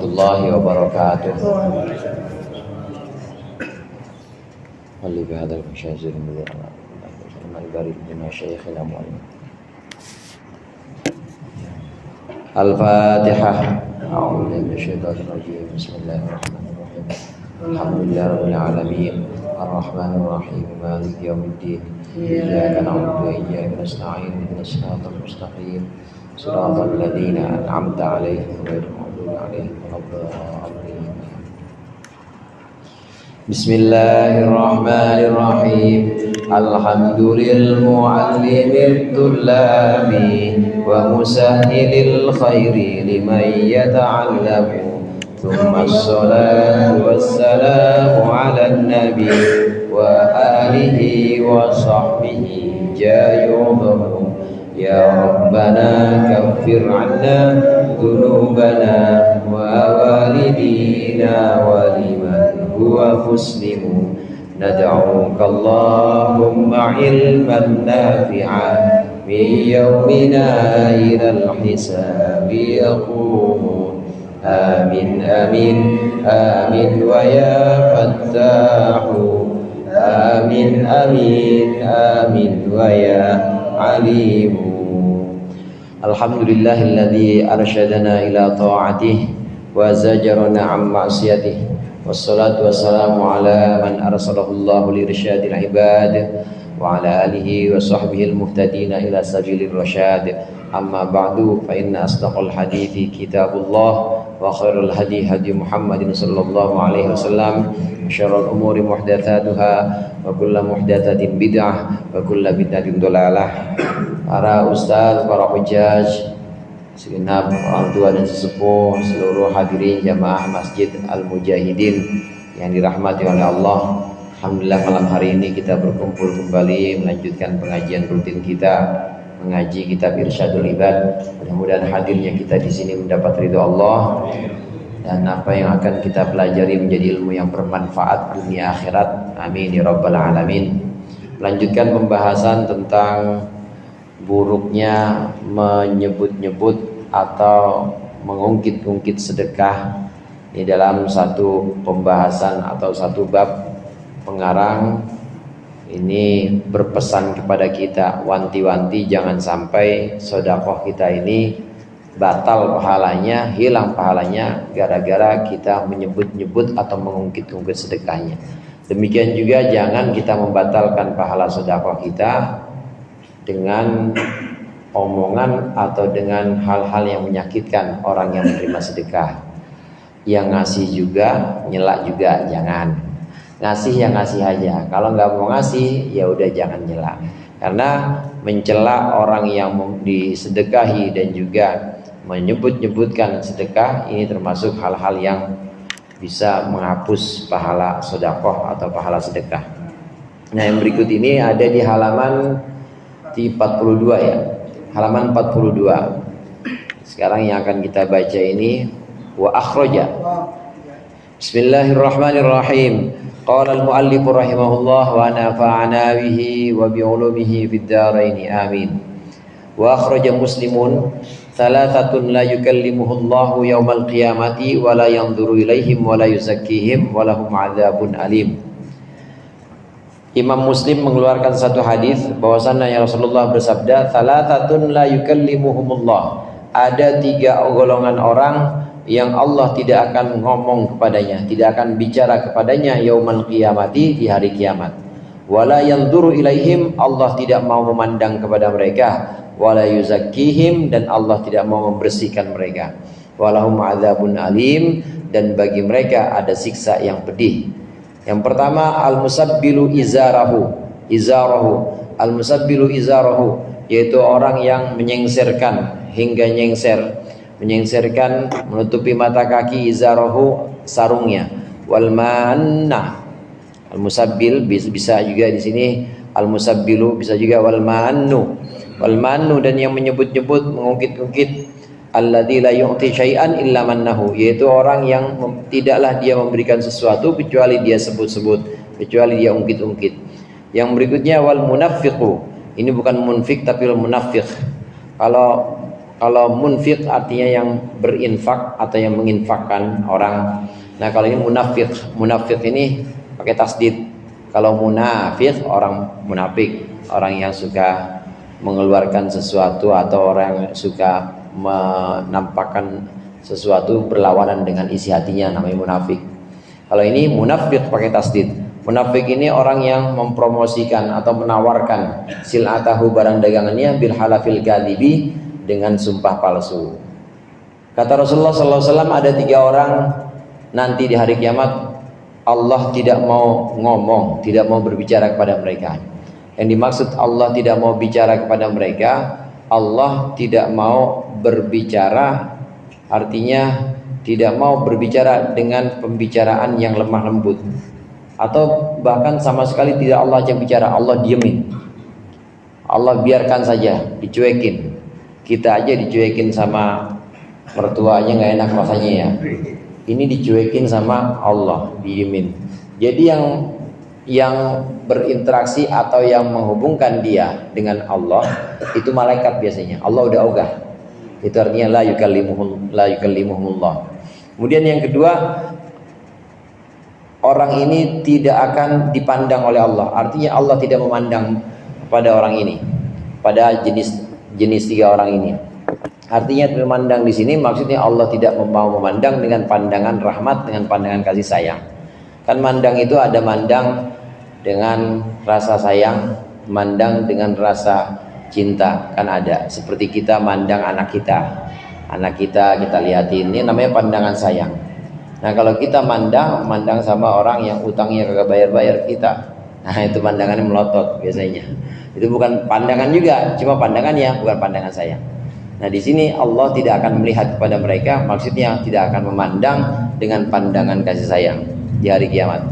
warahmatullahi wabarakatuh. Walli bihadzal masyazir mudhirna al-barid bina syekhina mu'allim. Al-Fatihah. A'udzu billahi minasyaitonir rajim. Bismillahirrahmanirrahim. Alhamdulillahi rabbil alamin. Ar-Rahmanir Rahim. Maliki yaumiddin. Iyyaka na'budu wa iyyaka nasta'in. Ihdinas siratal mustaqim. Shiratal ladzina an'amta 'alaihim ghairil maghdubi 'alaihim waladdallin. Bismillahirrahmanirrahim. Alhamdulillahil mu'allimit tullabi wa musahhilil khairi liman yata'allamu. Tsumma assalatu wassalamu 'alan nabi wa alihi wa sahbihi jayudahu. Ya Rabbana kaffir 'anna dhunubana wa walidina wa liman huwa muslimun. Nad'uka Allahumma ilman nafi'an min yawmina ilal hisabi yaqumun. Amin amin amin wa ya fattahu. Amin amin amin wa ya alimu. Alhamdulillahilladzi arsyadana ila ta'atihi wa zajarana 'an ma'siyatihi. Wassalatu wassalamu ala man arsalahullahu lirsyadil ibad wa ala alihi wa sahbihi al-muhtadina ila sabilir rasyad. Amma ba'du, fa inna asdaqal hadithi kitabullah wa khairul hadi hadi Muhammadin sallallahu alaihi wasallam. Syarrul umuri muhdatsatuha wa kullu muhdatsatin bid'ah wa kullu bid'atin dhalalah. Para ustaz, para hujjaj, segenap orang tua dan sesepuh, seluruh hadirin jamaah Masjid Al-Mujahidin yang dirahmati oleh Allah. Alhamdulillah malam hari ini kita berkumpul kembali melanjutkan pengajian rutin kita, mengaji kitab Irsyadul Ibad. Mudah-mudahan hadirnya kita di sini mendapat ridho Allah dan apa yang akan kita pelajari menjadi ilmu yang bermanfaat dunia akhirat. Amin ya rabbal alamin. Melanjutkan pembahasan tentang buruknya menyebut-nyebut atau mengungkit-ungkit sedekah. Ini dalam satu pembahasan atau satu bab, pengarang ini berpesan kepada kita, wanti-wanti jangan sampai sedekah kita ini batal pahalanya, hilang pahalanya gara-gara kita menyebut-nyebut atau mengungkit-ungkit sedekahnya. Demikian juga jangan kita membatalkan pahala sedekah kita dengan omongan atau dengan hal-hal yang menyakitkan orang yang menerima sedekah. Yang ngasih juga, nyela juga jangan. Ngasih yang ngasih aja. Kalau nggak mau ngasih, ya udah jangan nyela. Karena mencela orang yang disedekahi dan juga menyebut-nyebutkan sedekah ini termasuk hal-hal yang bisa menghapus pahala sedekah atau pahala sedekah. Nah, yang berikut ini ada di halaman di 42 ya, halaman 42. Sekarang yang akan kita baca ini wa akhraja. Bismillahirrahmanirrahim. Qala al-muallif rahimahullah wa nafa'ana bihi wa bi ulumihi fid dharain amin. Wa akhraja Muslimun thalathatun la yukallimuhullahu yaumal qiyamati wa la yanzuru ilaihim wa la yuzakkihim wa lahum 'adzabun alim. Imam Muslim mengeluarkan satu hadis bahwasannya Rasulullah bersabda, "Thalathatun la yukallimuhumullah." Ada 3 golongan orang yang Allah tidak akan ngomong kepadanya, tidak akan bicara kepadanya yaumal qiyamati, di hari kiamat. Wala yanzuru ilaihim, Allah tidak mau memandang kepada mereka. Wala yuzakkihim, dan Allah tidak mau membersihkan mereka. Walahum adzabun alim, dan bagi mereka ada siksa yang pedih. Yang pertama, al-musabbilu izarahu. Al-musabbilu izarahu, yaitu orang yang menyengserkan hingga menyengserkan menutupi mata kaki, izarahu sarungnya. Wal manna, al-musabbil bisa juga di sini al-musabbilu, bisa juga wal mannu. Wal mannu, dan yang menyebut-nyebut, mengungkit-ungkit, alladzi la yu'ti syai'an illa mannahu, yaitu orang yang tidaklah dia memberikan sesuatu kecuali dia sebut-sebut, kecuali dia ungkit-ungkit. Yang berikutnya wal munafiqu, ini bukan munfik tapi al munafiq. Kalau Kalau munfiq artinya yang berinfak atau yang menginfakkan orang. Nah kalau ini munafiq, munafiq ini pakai tasdid. Kalau munafiq orang munafik, orang yang suka mengeluarkan sesuatu atau orang yang suka menampakkan sesuatu berlawanan dengan isi hatinya, namanya munafik. Kalau ini munafiq pakai tasdid. Munafik ini orang yang mempromosikan atau menawarkan silatahu barang dagangannya bil halafil kadibi dengan sumpah palsu. Kata Rasulullah SAW, ada 3 orang nanti di hari kiamat Allah tidak mau ngomong, tidak mau berbicara kepada mereka. Yang dimaksud Allah tidak mau bicara kepada mereka, Allah tidak mau berbicara, artinya tidak mau berbicara dengan pembicaraan yang lemah lembut, atau bahkan sama sekali tidak Allah ajak bicara, Allah diemin, Allah biarkan saja, dicuekin. Kita aja dicuekin sama mertuanya nggak enak rasanya ya. Ini dicuekin sama Allah, diemin. Jadi yang berinteraksi atau yang menghubungkan dia dengan Allah itu malaikat biasanya. Allah udah ogah. Itu artinya la yukallimuhumullah. Kemudian yang kedua, orang ini tidak akan dipandang oleh Allah. Artinya Allah tidak memandang pada orang ini, pada jenis 3 orang ini. Artinya memandang di sini maksudnya Allah tidak mau memandang dengan pandangan rahmat, dengan pandangan kasih sayang. Kan mandang itu ada mandang dengan rasa sayang, mandang dengan rasa cinta, kan ada. Seperti kita mandang anak kita kita lihatin, ini namanya pandangan sayang. Nah kalau kita mandang sama orang yang utangnya kagak bayar kita, nah itu pandangannya melotot biasanya. Itu bukan pandangan juga, cuma pandangannya bukan pandangan sayang. Nah di sini Allah tidak akan melihat kepada mereka, maksudnya tidak akan memandang dengan pandangan kasih sayang di hari kiamat.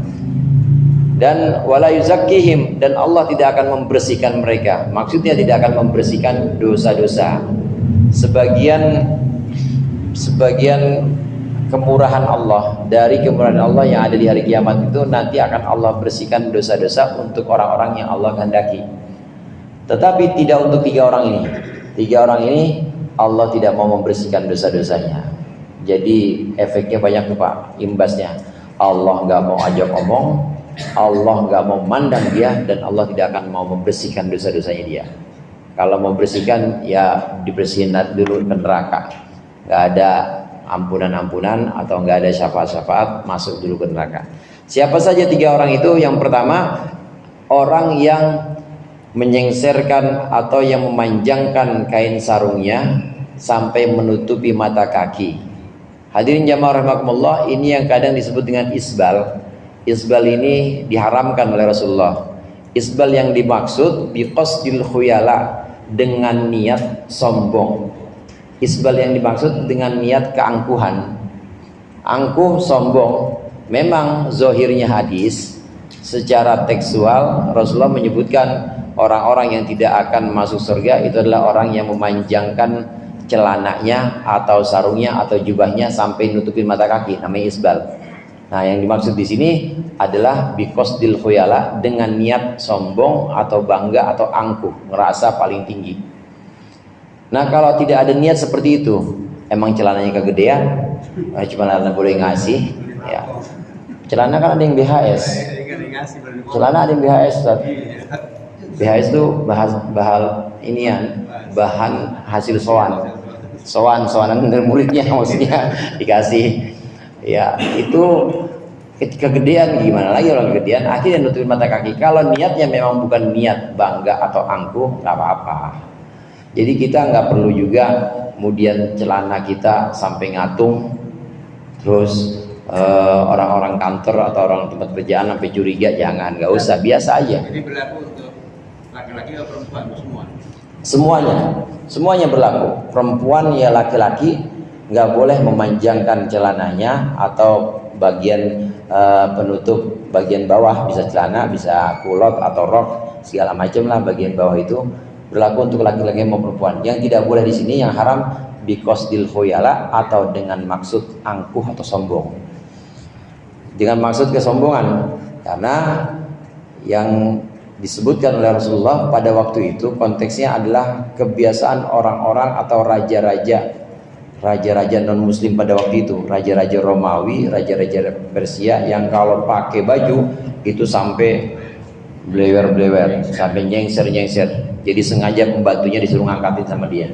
Dan wala yuzakkihim, dan Allah tidak akan membersihkan mereka, maksudnya tidak akan membersihkan dosa-dosa. Sebagian kemurahan Allah, dari kemurahan Allah yang ada di hari kiamat itu nanti akan Allah bersihkan dosa-dosa untuk orang-orang yang Allah kehendaki. Tetapi tidak untuk 3 orang ini. 3 orang ini Allah tidak mau membersihkan dosa-dosanya. Jadi efeknya banyak tuh Pak, imbasnya. Allah nggak mau ajak omong, Allah nggak mau mandang dia, dan Allah tidak akan mau membersihkan dosa-dosanya dia. Kalau mau bersihkan ya dibersihin dulu ke neraka. Nggak ada ampunan-ampunan atau nggak ada syafaat-syafaat, masuk dulu ke neraka. Siapa saja 3 orang itu? Yang pertama, orang yang menyengserkan atau yang memanjangkan kain sarungnya sampai menutupi mata kaki. Hadirin jamaah rahimakumullah, ini yang kadang disebut dengan isbal. Isbal ini diharamkan oleh Rasulullah. Isbal yang dimaksud biqasdil khuyala, dengan niat sombong. Isbal yang dimaksud dengan niat keangkuhan. Angkuh, sombong. Memang zohirnya hadis, secara tekstual Rasulullah menyebutkan orang-orang yang tidak akan masuk surga itu adalah orang yang memanjangkan celananya atau sarungnya atau jubahnya sampai nutupin mata kaki, namanya isbal. Nah, yang dimaksud di sini adalah biqasdil khuyala, dengan niat sombong atau bangga atau angkuh, ngerasa paling tinggi. Nah, kalau tidak ada niat seperti itu, emang celananya kegedean, cuma karena boleh ngasih, ya. Celana kan ada yang BHS. Celana ada yang BHS, Ustaz. BHS itu bahan hasil soanan dari muridnya, maksudnya dikasih. Ya, itu ketika kegedean, gimana lagi orang kegedean, akhirnya nutupin mata kaki. Kalau niatnya memang bukan niat bangga atau angkuh, nggak apa-apa. Jadi kita nggak perlu juga kemudian celana kita sampai ngatung, terus orang-orang kantor atau orang tempat kerjaan sampai curiga, jangan, nggak usah, biasa aja. Jadi berlaku untuk laki-laki atau perempuan, semua? Semuanya berlaku. Perempuan ya laki-laki nggak boleh memanjangkan celananya atau bagian penutup bagian bawah, bisa celana, bisa kulot atau rok, segala macam lah bagian bawah itu berlaku untuk laki-laki maupun perempuan. Yang tidak boleh di sini, yang haram biqasdil khuyala, atau dengan maksud angkuh atau sombong. Dengan maksud kesombongan, karena yang disebutkan oleh Rasulullah pada waktu itu konteksnya adalah kebiasaan orang-orang atau raja-raja non muslim pada waktu itu, raja-raja Romawi, raja-raja Persia yang kalau pakai baju itu sampai blewer-blewer, sampai nyengser-nyengser. Jadi sengaja pembantunya disuruh ngangkatin sama dia.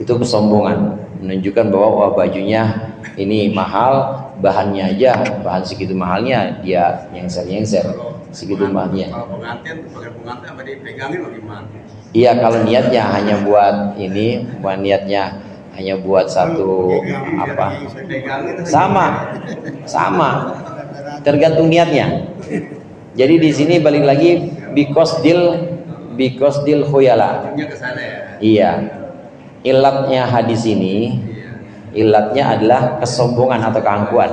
Itu kesombongan, menunjukkan bahwa wah, bajunya ini mahal, bahannya aja, bahan segitu mahalnya dia nyengser-nyengser. Segitu mahalnya. Kalau pengantin, pakai pengantin apa dipegangin bagaimana? Iya, kalau niatnya hanya buat ini, bukan niatnya hanya buat satu apa? Sama, tergantung niatnya. Jadi di sini balik lagi because deal khuyala. Iya, ilatnya hadis ini, ilatnya adalah kesombongan atau keangkuhan.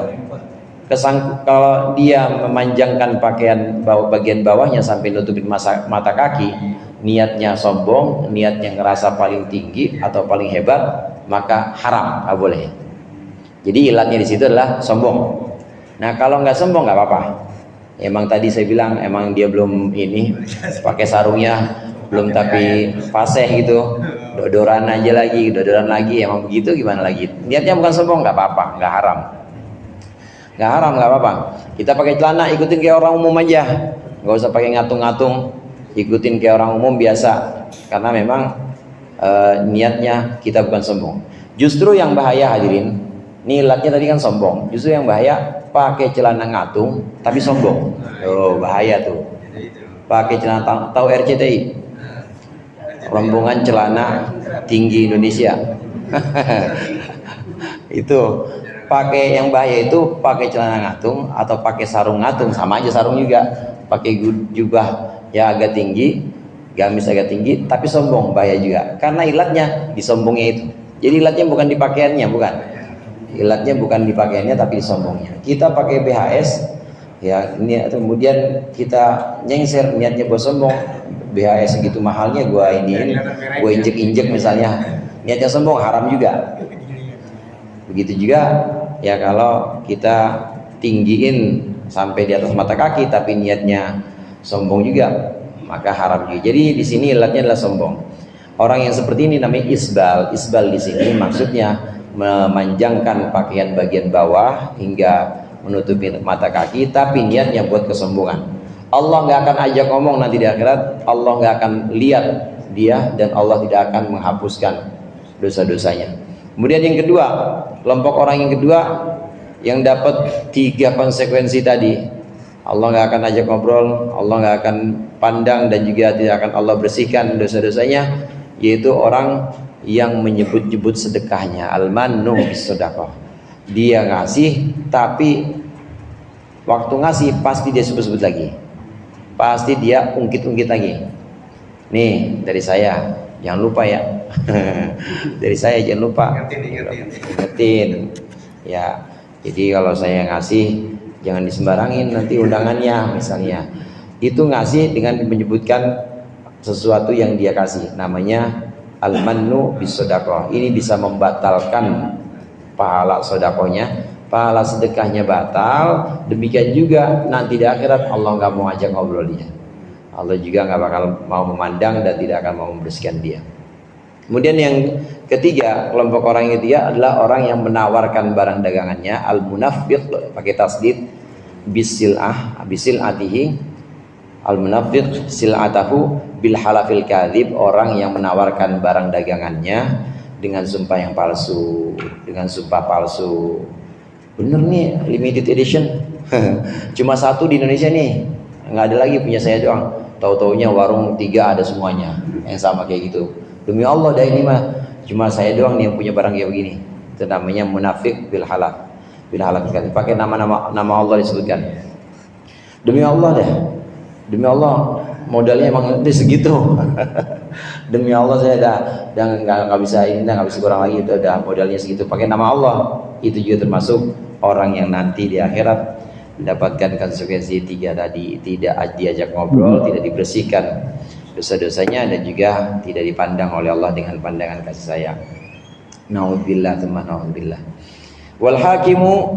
Kalau dia memanjangkan pakaian bagian bawahnya sampai nutupin mata kaki, niatnya sombong, niatnya ngerasa paling tinggi atau paling hebat, maka haram, nggak boleh. Jadi ilatnya di situ adalah sombong. Nah kalau nggak sombong nggak apa-apa. Emang tadi saya bilang emang dia belum ini pakai sarungnya belum tapi fasih gitu, dodoran lagi, emang begitu gimana lagi? Niatnya bukan sombong, nggak apa-apa, nggak haram. Nggak haram, nggak apa-apa. Kita pakai celana ikutin kayak orang umum aja, nggak usah pakai ngatung-ngatung, ikutin kayak orang umum biasa. Karena memang niatnya kita bukan sombong. Justru yang bahaya hadirin, niatnya tadi kan sombong. Justru yang bahaya pakai celana ngatung tapi sombong. Oh bahaya tuh. Pakai celana tahu RCTI, rombongan celana tinggi Indonesia. Itu. Pakai yang bahaya itu pakai celana ngatung atau pakai sarung ngatung, sama aja sarung juga. Pakai jubah ya agak tinggi, gamis agak tinggi, tapi sombong, bahaya juga. Karena ilatnya di sombongnya itu. Jadi ilatnya bukan di pakaiannya, bukan. Ilatnya bukan di pakaiannya tapi di sombongnya. Kita pakai BHS, ya ini kemudian kita nyengser niatnya buat sombong. BHS segitu mahalnya, gua injek-injek misalnya, niatnya sombong, haram juga. Begitu juga ya kalau kita tinggiin sampai di atas mata kaki tapi niatnya sombong juga, maka haram juga. Jadi di sini ilatnya adalah sombong. Orang yang seperti ini namanya isbal. Isbal di sini maksudnya memanjangkan pakaian bagian bawah hingga menutupi mata kaki tapi niatnya buat kesombongan. Allah nggak akan ajak ngomong nanti di akhirat, Allah nggak akan lihat dia dan Allah tidak akan menghapuskan dosa-dosanya. Kemudian yang kedua, kelompok orang yang kedua yang dapat 3 konsekuensi tadi, Allah nggak akan ajak ngobrol, Allah nggak akan pandang dan juga tidak akan Allah bersihkan dosa-dosanya, yaitu orang yang menyebut-nyebut sedekahnya, al-mannu bis-shadaqah. Dia ngasih tapi waktu ngasih pasti dia sebut-sebut lagi, pasti dia ungkit-ungkit lagi. Nih dari saya, jangan lupa ya. Dari saya jangan lupa. Ingetin. Ya. Jadi kalau saya ngasih jangan disembarangin nanti undangannya misalnya. Itu ngasih dengan menyebutkan sesuatu yang dia kasih. Namanya al-mannu bis-shadaqah. Ini bisa membatalkan pahala sedekahnya, pahala sedekahnya batal. Demikian juga nanti di akhirat Allah nggak mau ajak ngobrol dia. Allah juga nggak bakal mau memandang dan tidak akan mau membersihkan dia. Kemudian yang ketiga, kelompok orang yang ketiga adalah orang yang menawarkan barang dagangannya, al-munafiq, pakai tasdid, bisil'atihi, al-munafiq sil'atahu bil halafil kadhib, orang yang menawarkan barang dagangannya dengan sumpah yang palsu, dengan sumpah palsu. Bener nih, limited edition, cuma satu di Indonesia nih, nggak ada lagi, punya saya doang. Tahu-taunya warung 3 ada semuanya yang sama kayak gitu. Demi Allah dah ini mah cuma saya doang nih yang punya barang kayak begini. Itu namanya munafik bil halal. Bil halal sekali. Pakai nama Allah disebutkan. Demi Allah dah. Demi Allah modalnya emang segitu. Demi Allah saya dah nggak bisa ini, nggak bisa kurang lagi, itu udah modalnya segitu. Pakai nama Allah. Itu juga termasuk orang yang nanti di akhirat mendapatkan konsekuensi 3 tadi, tidak diajak ngobrol, tidak dibersihkan dosa-dosanya, dan juga tidak dipandang oleh Allah dengan pandangan kasih sayang. Na'udzubillah tsumma na'udzubillah. Wal hakimu,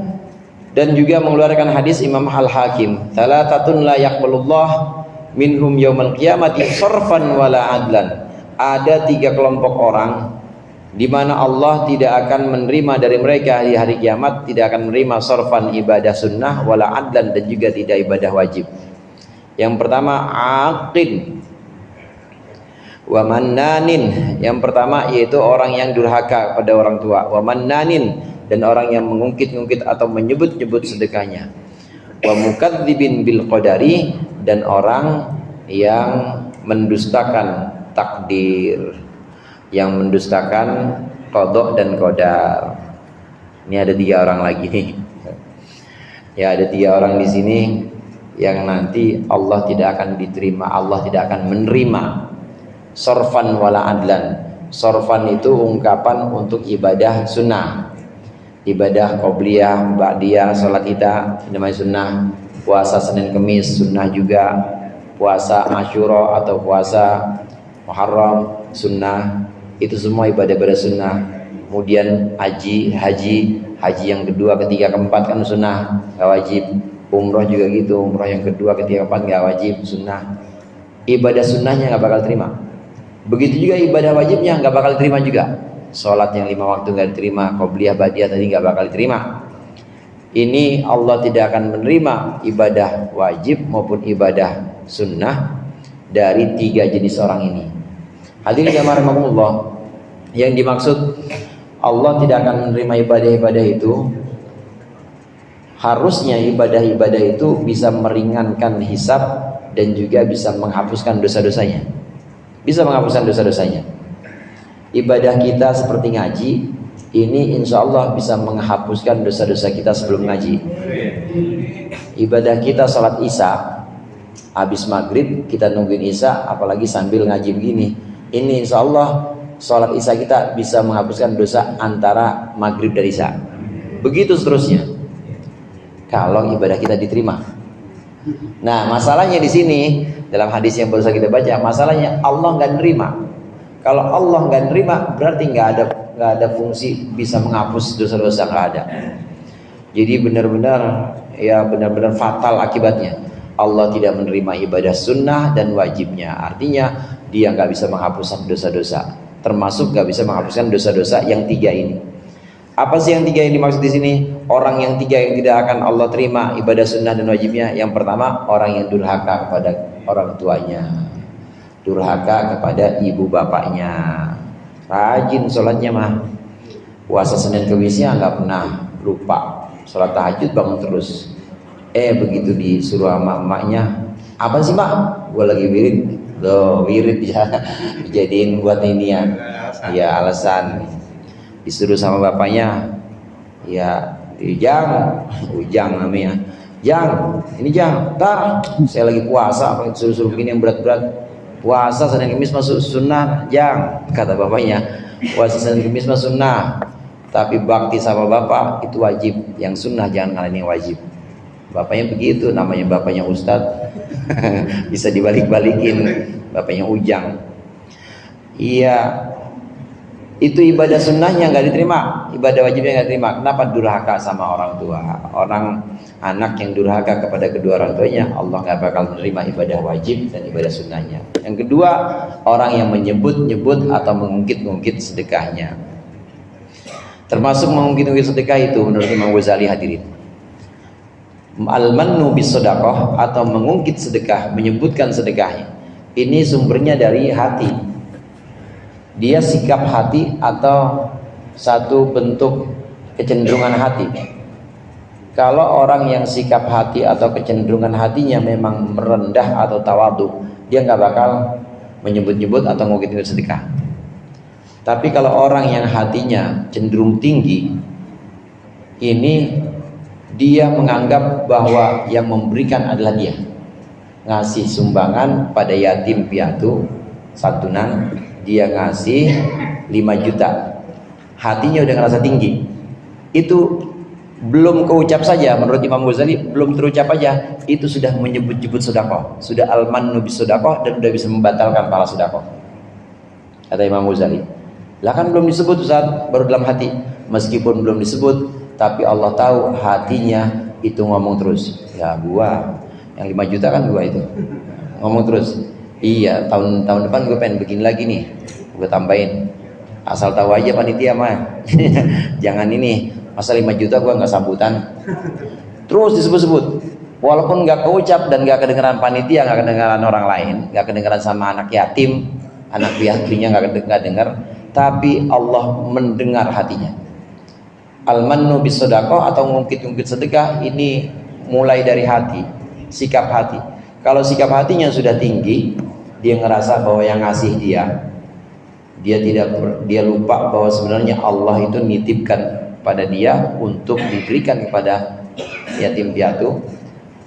dan juga mengeluarkan hadis Imam Al-Hakim, salatatun la yaqbalullah minhum yaumal qiyamati sarfan wala adlan. Ada 3 kelompok orang di mana Allah tidak akan menerima dari mereka di hari kiamat, tidak akan menerima sarfan ibadah sunnah wala adlan, dan juga tidak ibadah wajib. Yang pertama aqin wa mannanin. Yang pertama yaitu orang yang durhaka pada orang tua, wa mannanin, dan orang yang mengungkit-ungkit atau menyebut-nyebut sedekahnya, wa mukadzibin bil qadari, dan orang yang mendustakan takdir, yang mendustakan qada dan qadar. Ini ada 3 orang lagi nih. Ya, ada 3 orang di sini yang nanti Allah tidak akan diterima, Allah tidak akan menerima sorfan wala adlan. Sorfan itu ungkapan untuk ibadah sunnah, ibadah qobliyah, ba'diyah, salat kita namanya sunnah, puasa Senin Kemis sunnah juga, puasa Asyura atau puasa Muharram sunnah, itu semua ibadah-ibadah sunnah. Kemudian haji yang kedua, ketiga, keempat kan sunnah, gak wajib. Umroh juga gitu, umroh yang kedua, ketiga, keempat gak wajib, sunnah. Ibadah sunnahnya gak bakal terima. Begitu juga ibadah wajibnya gak bakal terima juga. Sholat yang 5 waktu gak diterima, qobliyah ba'diyah tadi gak bakal diterima. Ini Allah tidak akan menerima ibadah wajib maupun ibadah sunnah dari 3 jenis orang ini. Hadirin jamaah rahimakumullah, yang dimaksud Allah tidak akan menerima ibadah-ibadah itu, harusnya ibadah-ibadah itu bisa meringankan hisab dan juga bisa menghapuskan dosa-dosanya. Bisa menghapuskan dosa-dosanya. Ibadah kita seperti ngaji, ini insya Allah bisa menghapuskan dosa-dosa kita sebelum ngaji. Ibadah kita salat isya, habis maghrib kita nungguin isya, apalagi sambil ngaji begini, ini insya Allah sholat isya kita bisa menghapuskan dosa antara maghrib dan isya. Begitu seterusnya kalau ibadah kita diterima. Nah, masalahnya di sini dalam hadis yang baru saja kita baca, masalahnya Allah nggak nerima. Kalau Allah nggak nerima, berarti nggak ada fungsi bisa menghapus dosa-dosa, nggak ada. Jadi benar-benar fatal akibatnya. Allah tidak menerima ibadah sunnah dan wajibnya. Artinya dia nggak bisa menghapuskan dosa-dosa, termasuk nggak bisa menghapuskan dosa-dosa yang 3 ini. Apa sih yang 3 yang dimaksud di sini? Orang yang 3 yang tidak akan Allah terima ibadah sunnah dan wajibnya. Yang pertama, orang yang durhaka kepada orang tuanya, durhaka kepada ibu bapaknya. Rajin sholatnya mah, puasa Senin Kemisnya nggak pernah lupa, sholat tahajud bangun terus. Begitu disuruh sama emaknya, apa sih mak? Gua lagi wirid. Loh, wirid ya dijadiin buat ini ya alasan. Disuruh sama bapaknya, ya Ujang namanya, Jang, ini Jang, tar saya lagi puasa, apa suruh begini yang berat-berat. Puasa Senin Kemis masuk sunnah, Jang, kata bapaknya. Puasa Senin Kemis masuk sunnah, tapi bakti sama bapak itu wajib. Yang sunnah jangan kalian yang wajib. Bapaknya begitu, namanya bapaknya Ustadz. Bisa dibalik-balikin, bapaknya Ujang. Iya, itu ibadah sunnahnya nggak diterima, ibadah wajibnya nggak diterima. Kenapa? Durhaka sama orang tua. Orang anak yang durhaka kepada kedua orang tuanya, Allah nggak bakal menerima ibadah wajib dan ibadah sunnahnya. Yang kedua, orang yang menyebut-nyebut atau mengungkit-ungkit sedekahnya. Termasuk mengungkit-ungkit sedekah itu menurut Imam Ghazali, hadirin, al-mannu bis sedekah atau mengungkit sedekah, menyebutkan sedekahnya. Ini sumbernya dari hati. Dia sikap hati atau satu bentuk kecenderungan hati. Kalau orang yang sikap hati atau kecenderungan hatinya memang merendah atau tawadhu, dia nggak bakal menyebut-nyebut atau mengungkit sedekah. Tapi kalau orang yang hatinya cenderung tinggi, ini dia menganggap bahwa yang memberikan adalah dia. Ngasih sumbangan pada yatim piatu, santunan, dia ngasih 5 juta. Hatinya udah ngerasa tinggi. Itu belum keucap saja, menurut Imam Ghazali belum terucap aja, itu sudah menyebut-nyebut sedekah, sudah al-mannu bis sedekah, dan sudah bisa membatalkan pahala sedekah. Kata Imam Ghazali. Lah kan belum disebut Ustaz, baru dalam hati. Meskipun belum disebut, tapi Allah tahu hatinya itu ngomong terus. Ya gua, yang 5 juta kan gua itu. ngomong terus, iya tahun depan gue pengen begini lagi nih, gue tambahin. Asal tahu aja panitia mah. Jangan ini, masa 5 juta gue nggak sambutan. Terus disebut-sebut. Walaupun nggak keucap dan nggak kedengeran panitia, nggak kedengeran orang lain, nggak kedengeran sama anak yatim, anak piatunya nggak dengar, tapi Allah mendengar hatinya. Al-mannu bis sedekah atau ngungkit-ngungkit sedekah ini mulai dari hati, sikap hati. Kalau sikap hatinya sudah tinggi, dia ngerasa bahwa yang ngasih dia lupa bahwa sebenarnya Allah itu nitipkan pada dia untuk diberikan kepada yatim piatu.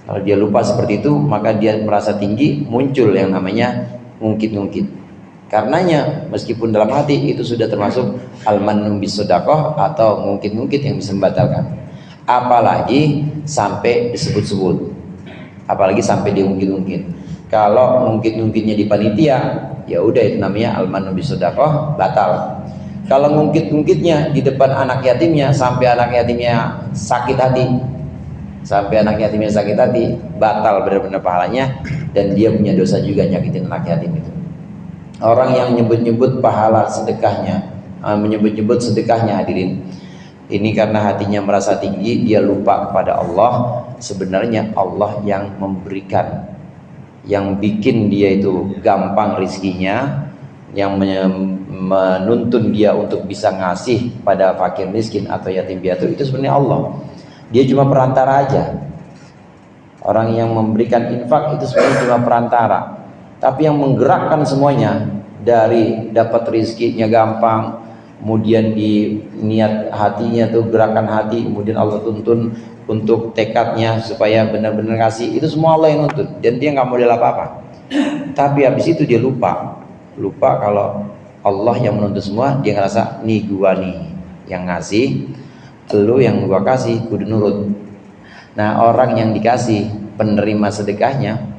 Kalau dia lupa seperti itu, maka dia merasa tinggi, muncul yang namanya ngungkit-ngungkit. Karenanya meskipun dalam hati itu sudah termasuk al-mannu bis sedekah atau ngungkit-ngungkit yang bisa membatalkan. Apalagi sampai disebut-sebut. Apalagi sampai diungkit-ungkit. Kalau ngungkit-ngungkitnya di panitia, ya udah itu namanya al-mannu bis sedekah, batal. Kalau ngungkit-ngungkitnya di depan anak yatimnya sampai anak yatimnya sakit hati, batal benar-benar pahalanya, dan dia punya dosa juga nyakitin anak yatim itu. Orang yang nyebut-nyebut pahala sedekahnya, menyebut-nyebut sedekahnya, hadirin, ini karena hatinya merasa tinggi, dia lupa kepada Allah. Sebenarnya Allah yang memberikan, yang bikin dia itu gampang rizkinya, yang menuntun dia untuk bisa ngasih pada fakir miskin atau yatim piatu, itu sebenarnya Allah. Dia cuma perantara aja. Orang yang memberikan infak itu sebenarnya cuma perantara. Tapi yang menggerakkan semuanya, dari dapat rizkinya gampang, kemudian di niat hatinya tuh gerakan hati, kemudian Allah tuntun untuk tekadnya supaya benar-benar ngasih, itu semua Allah yang nuntun, dan dia nggak model apa-apa. Tapi habis itu dia lupa kalau Allah yang menuntun semua. Dia ngerasa nih gua nih yang ngasih, lu yang gua kasih kudu nurut. Nah, orang yang dikasih penerima sedekahnya,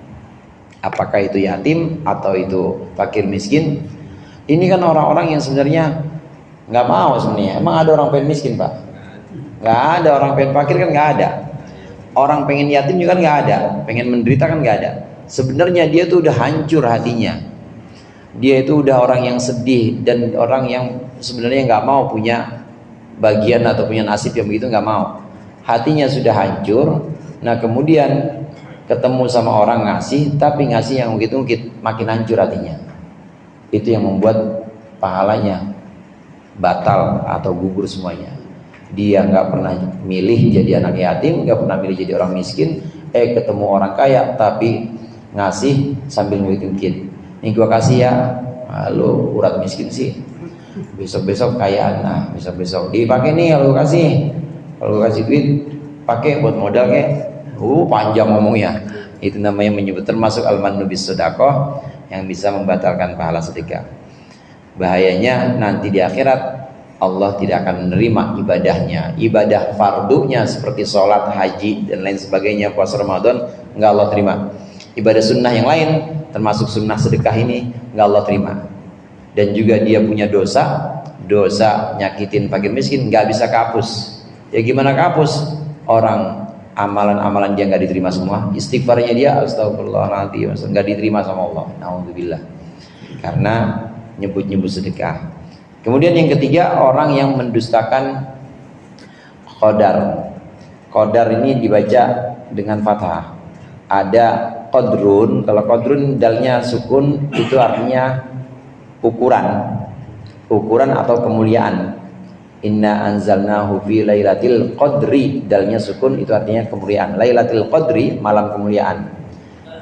apakah itu yatim atau itu fakir miskin, ini kan orang-orang yang sebenarnya nggak mau sebenarnya. Emang ada orang pengen miskin, Pak? Nggak ada. Orang pengen fakir kan nggak ada. Orang pengen yatim juga kan nggak ada. Pengen menderita kan nggak ada. Sebenarnya dia tuh udah hancur hatinya. Dia itu udah orang yang sedih dan orang yang sebenarnya nggak mau punya bagian atau punya nasib yang begitu, nggak mau. Hatinya sudah hancur. Nah, kemudian ketemu sama orang ngasih, tapi ngasih yang ungkit-ungkit, makin hancur hatinya. Itu yang membuat pahalanya batal atau gugur semuanya. Dia nggak pernah milih jadi anak yatim, nggak pernah milih jadi orang miskin, ketemu orang kaya tapi ngasih sambil ungkit-ungkit. Nih gua kasih ya, lu urat miskin sih, besok-besok kayaan. Nah, besok-besok dipakai nih, kalau gua kasih duit pakai buat modal kayak. Panjang ngomongnya. Itu namanya menyebut termasuk al-mannu bis sedekah yang bisa membatalkan pahala sedekah. Bahayanya nanti di akhirat Allah tidak akan menerima ibadahnya. Ibadah fardunya seperti sholat, haji dan lain sebagainya, puasa Ramadan, enggak Allah terima. Ibadah sunnah yang lain termasuk sunnah sedekah ini enggak Allah terima. Dan juga dia punya dosa nyakitin fakir miskin, enggak bisa kapus. Ya gimana kapus? Orang amalan-amalan dia nggak diterima semua, istighfarnya dia astagfirullahaladzim nggak diterima sama Allah, naudzubillah, karena nyebut-nyebut sedekah. Kemudian yang ketiga, orang yang mendustakan qadar. Qadar ini dibaca dengan fathah. Ada qadrun, kalau qadrun dalnya sukun itu artinya ukuran atau kemuliaan. Inna anzalnahu fi lailatul qadri, dalnya sukun itu artinya kemuliaan. Lailatul qadri, malam kemuliaan.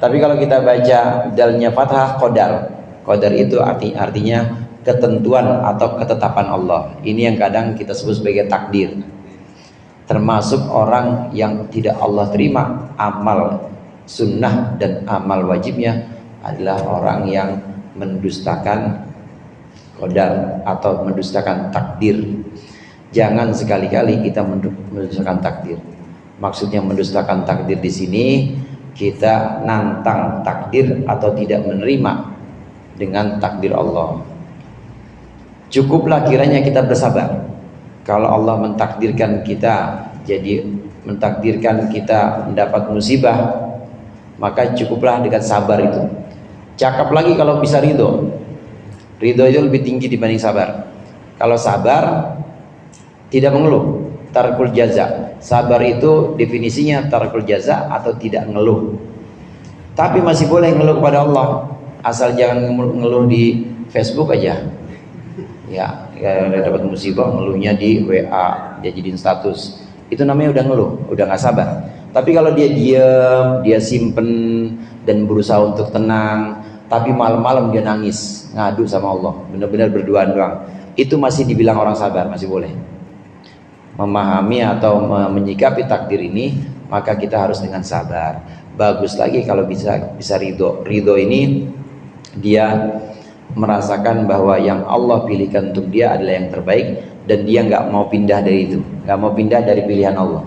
Tapi kalau kita baca dalnya fathah, qadar. Qadar itu artinya ketentuan atau ketetapan Allah. Ini yang kadang kita sebut sebagai takdir. Termasuk orang yang tidak Allah terima amal sunnah dan amal wajibnya adalah orang yang mendustakan qadar atau mendustakan takdir. Jangan sekali-kali kita mendustakan takdir. Maksudnya mendustakan takdir di sini, kita nantang takdir atau tidak menerima dengan takdir Allah. Cukuplah kiranya kita bersabar. Kalau Allah mentakdirkan kita mentakdirkan kita mendapat musibah, maka cukuplah dengan sabar itu. Cakap lagi kalau bisa ridho. Ridho itu lebih tinggi dibanding sabar. Kalau sabar tidak mengeluh, tarkul jaza. Sabar itu definisinya tarkul jaza atau tidak ngeluh. Tapi masih boleh ngeluh kepada Allah, asal jangan ngeluh di Facebook aja. Ya dapat musibah ngeluhnya di WA, dia jadiin status. Itu namanya udah ngeluh, udah nggak sabar. Tapi kalau dia diam, dia simpen dan berusaha untuk tenang, tapi malam-malam dia nangis, ngadu sama Allah, benar-benar berduaan doang, itu masih dibilang orang sabar, masih boleh. Memahami atau menyikapi takdir ini, maka kita harus dengan sabar. Bagus lagi kalau bisa ridho. Ridho ini dia merasakan bahwa yang Allah pilihkan untuk dia adalah yang terbaik, dan dia nggak mau pindah dari itu, nggak mau pindah dari pilihan Allah,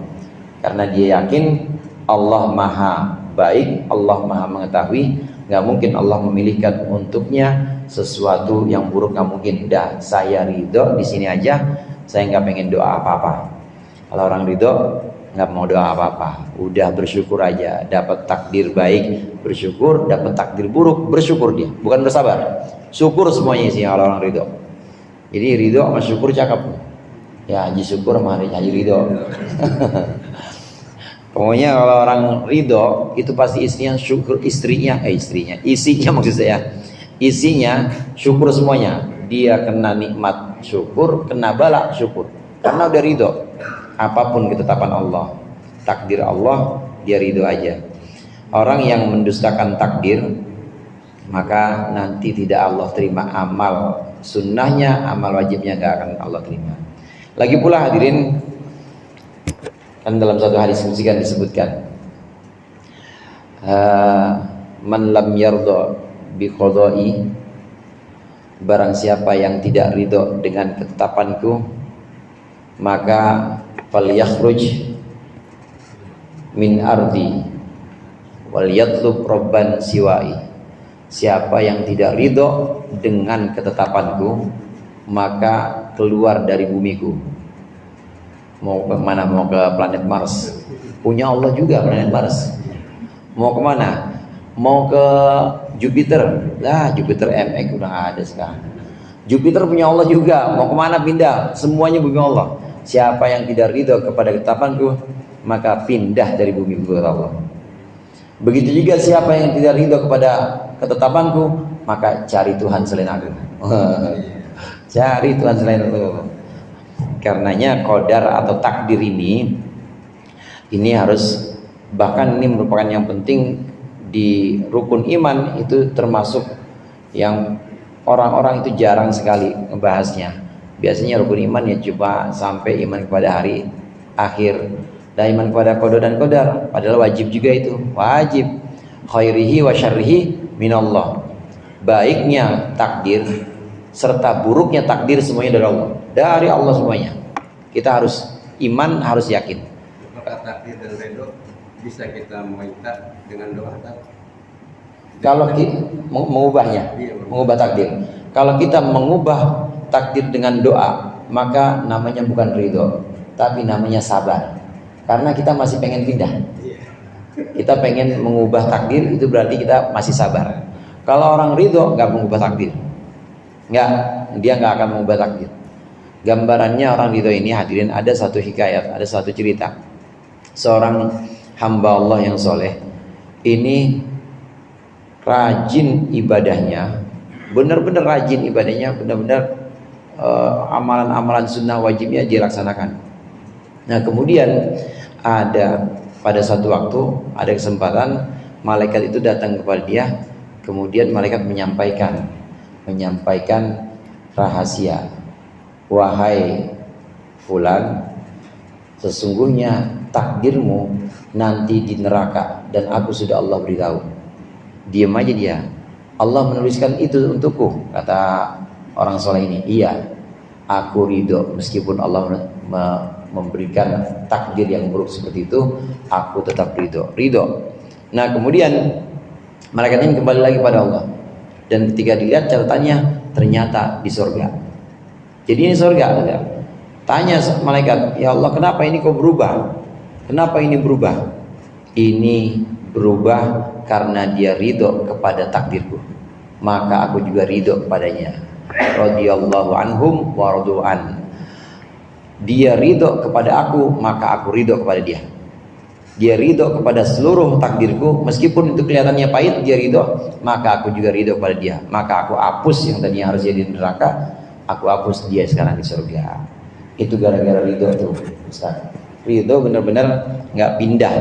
karena dia yakin Allah maha baik, Allah maha mengetahui. Nggak mungkin Allah memilihkan untuknya sesuatu yang buruk, nggak mungkin. Dah, saya ridho di sini aja, saya nggak pengen doa apa-apa. Kalau orang ridho nggak mau doa apa-apa, udah bersyukur aja. Dapat takdir baik bersyukur, dapat takdir buruk bersyukur dia, bukan bersabar. Syukur semuanya sih kalau orang ridho. Jadi ridho sama syukur cakep. Ya Haji syukur sama Haji ridho. Pokoknya kalau orang ridho itu pasti isinya syukur, isinya maksud saya, isinya syukur semuanya. Dia kena nikmat syukur, kena bala syukur, karena udah ridho. Apapun ketetapan Allah, takdir Allah, dia ridho aja. Orang yang mendustakan takdir, maka nanti tidak Allah terima amal sunnahnya, amal wajibnya gak akan Allah terima. Lagi pula hadirin, kan dalam satu hadis kan disebutkan, man lam yardha bi qada'i, barang siapa yang tidak ridho dengan ketetapanku, maka falyakhruj min ardi wal yatlub rabban siwai. Siapa yang tidak ridho dengan ketetapanku, maka keluar dari bumiku. Mau ke mana? Mau ke planet Mars. Punya Allah juga planet Mars. Mau ke mana? Mau ke Jupiter. Lah Jupiter MX udah gak ada sekarang. Jupiter punya Allah juga. Mau ke mana pindah? Semuanya bumi Allah. Siapa yang tidak ridho kepada ketetapanku, maka pindah dari bumi Allah. Begitu juga siapa yang tidak ridho kepada ketetapanku, maka cari Tuhan selain aku. Cari Tuhan selain aku. Karenanya qadar atau takdir ini harus, bahkan ini merupakan yang penting di rukun iman, itu termasuk yang orang-orang itu jarang sekali ngebahasnya. Biasanya rukun iman ya cuma sampai iman kepada hari akhir dan iman kepada qada dan qadar, padahal wajib juga itu, wajib. Khairihi wa syarrihi minallah. Baiknya takdir serta buruknya takdir semuanya dari Allah semuanya. Kita harus iman, harus yakin. Apakah takdir dan ridho bisa kita minta dengan doa? Kalau kita mengubah takdir. Kalau kita mengubah takdir dengan doa, maka namanya bukan ridho, tapi namanya sabar. Karena kita masih pengen pindah. Kita pengen mengubah takdir, itu berarti kita masih sabar. Kalau orang ridho nggak mengubah takdir, dia nggak akan mengubah takdir. Gambarannya orang ridho ini hadirin, ada satu hikayat, ada satu cerita. Seorang hamba Allah yang soleh ini rajin ibadahnya, benar-benar rajin ibadahnya, benar-benar amalan-amalan sunnah wajibnya dilaksanakan. Nah kemudian ada pada satu waktu, ada kesempatan, malaikat itu datang kepada dia. Kemudian malaikat menyampaikan rahasia. Wahai fulan, sesungguhnya takdirmu nanti di neraka, dan aku sudah Allah beritahu. Diam aja dia. Allah menuliskan itu untukku, kata orang soleh ini. Iya, aku ridho meskipun Allah memberikan takdir yang buruk seperti itu, aku tetap ridho. Nah kemudian malaikat ini kembali lagi pada Allah, dan ketika dilihat catatannya ternyata di surga. Jadi ini surga. Tanya malaikat, ya Allah kenapa ini kok berubah? Kenapa ini berubah? Ini berubah karena dia ridho kepada takdirku. maka aku juga ridho kepadanya. Radhiyallahu anhum wa radu'an. Dia ridho kepada aku, maka aku ridho kepada dia. Dia ridho kepada seluruh takdirku, meskipun itu kelihatannya pahit, dia ridho, maka aku juga ridho kepada dia. Maka aku hapus yang tadinya harus jadi di neraka, aku hapus dia sekarang di surga. Itu gara-gara ridho tuh, Ustaz. Ridho benar-benar nggak pindah,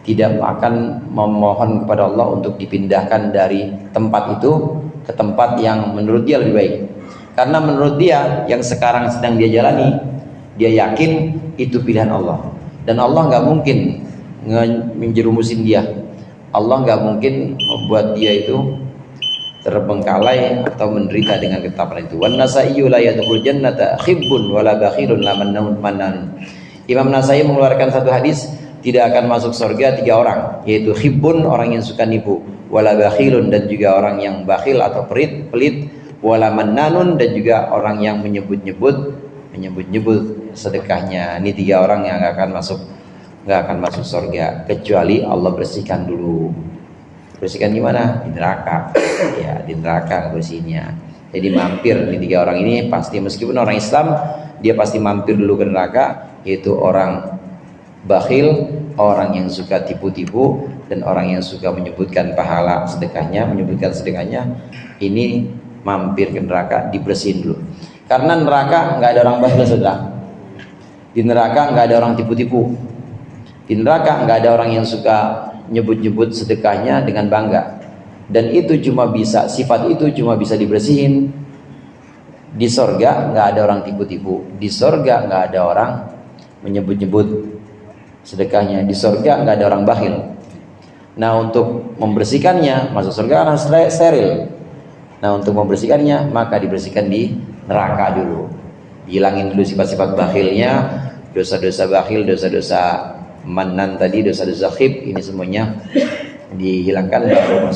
tidak akan memohon kepada Allah untuk dipindahkan dari tempat itu ke tempat yang menurut dia lebih baik. Karena menurut dia yang sekarang sedang dia jalani, dia yakin itu pilihan Allah, dan Allah nggak mungkin menjerumusin dia. Allah nggak mungkin membuat dia itu terbengkalai atau menderita dengan ketetapan itu. Wan Nasaiyu la yadkhul jannata khibbun wala bakhilun la mannan. Imam Nasai mengeluarkan satu hadis, tidak akan masuk surga 3 orang, yaitu khibbun, orang yang suka nipu, wala bakhilun, dan juga orang yang bakhil atau pelit, wala mannanun, dan juga orang yang menyebut-nyebut sedekahnya. Ini 3 orang yang nggak akan masuk surga, kecuali Allah bersihkan dulu. Bersihkan gimana? Di neraka. Ya, di neraka bersihnya. Jadi mampir di 3 orang ini pasti, meskipun orang Islam, dia pasti mampir dulu ke neraka, yaitu orang bakhil, orang yang suka tipu-tipu, dan orang yang suka menyebutkan pahala sedekahnya, ini mampir ke neraka, dibersihin dulu. Karena neraka nggak ada orang bakhil, saudara. Di neraka nggak ada orang tipu-tipu. Di neraka nggak ada orang yang suka nyebut-nyebut sedekahnya dengan bangga. Dan itu sifat itu cuma bisa dibersihin di sorga. Nggak ada orang tipu-tipu. Di sorga nggak ada orang menyebut-nyebut sedekahnya. Di sorga nggak ada orang bakhil. Nah, untuk membersihkannya, masuk surga harus steril. Nah, untuk membersihkannya, maka dibersihkan di neraka dulu. Hilangin dulu sifat-sifat bakhilnya, dosa-dosa bakhil, dosa-dosa mannan tadi, dosa-dosa khib, ini semuanya dihilangkan baru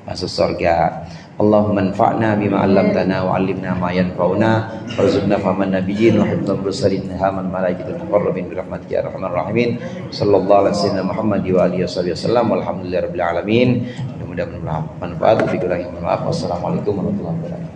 masuk surga. Allahumma anfa'na bima 'allamtana wa 'allimna ma yanfa'una warzuqna fahman nabiyyin wa hifdzal mursalin haman malaikatul muqarrabin bi rahmatika ya arhamar rahimin. Sallallahu alaihi wasallam Muhammad wa alihi wasallam walhamdulillahirabbil alamin. Mudah-mudahan bermanfaat. Wassalamualaikum warahmatullahi wabarakatuh.